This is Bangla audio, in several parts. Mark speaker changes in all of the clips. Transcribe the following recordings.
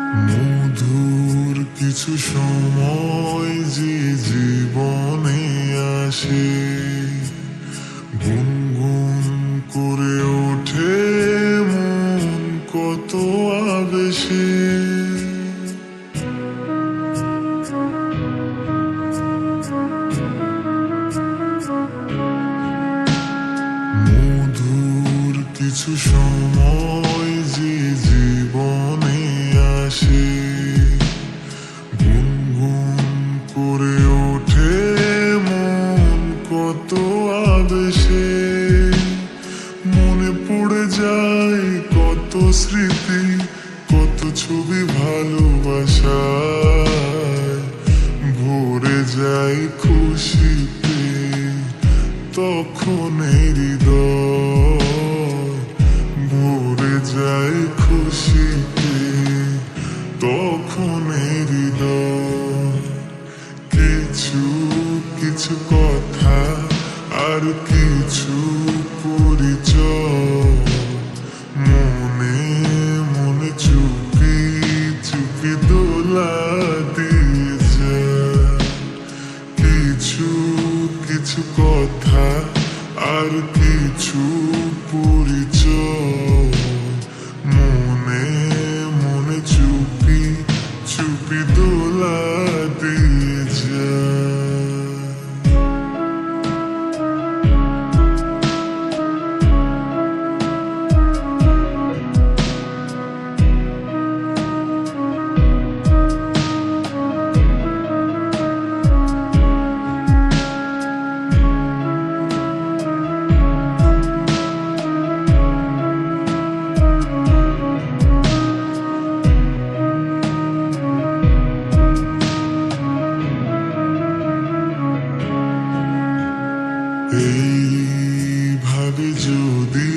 Speaker 1: মধুর কিছু সময় যে জীবনে আসে, গুনগুন করে ওঠে মন কত আবেশে। মধুর কিছু সময় যে জীবনে আসে, গুনগুন করে ওঠে মন কত আবেশে। মনে পড়ে যায় কত স্মৃতি, কত ছবি ভালোবাসায়, ভরে যায় খুশিতে তখন হৃদয়, ভরে যায় খুশিতে তখন হৃদয়। কিছু কিছু কথা আর কিছু পরিচয়, মনে মনে চুপি চুপি দোলা দিয়ে যায়। কিছু কিছু কথা আর কিছু পরিচয়, মনে মনে চুপি চুপি দোলা দিয়ে যায়। এইভাবে যদি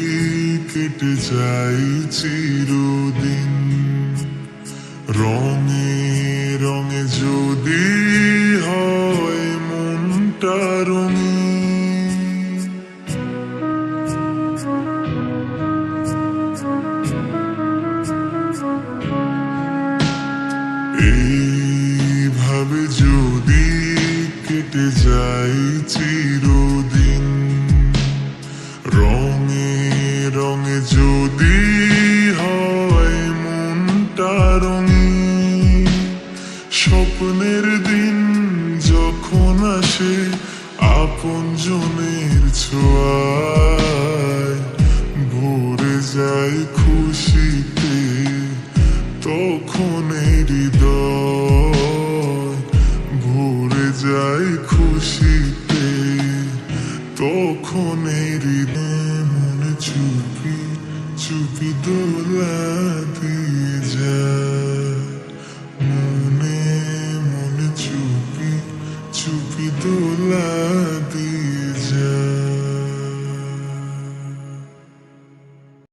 Speaker 1: কেটে যায় চিরদিন, রঙে রঙে যদি হয় মনটা রঙিন, এইভাবে যদি কেটে যায় চিরদিন, রঙে রঙে যদি হয় মনটা রঙিন। স্বপ্নের দিন যখন আসে আপনজনের ছোঁয়ায়, ভরে যায় খুশিতে তখন হৃদয়, ভরে যায় খুশিতে তখন হৃদয়। মনে চুপি চুপি দোলা দিয়ে যায়।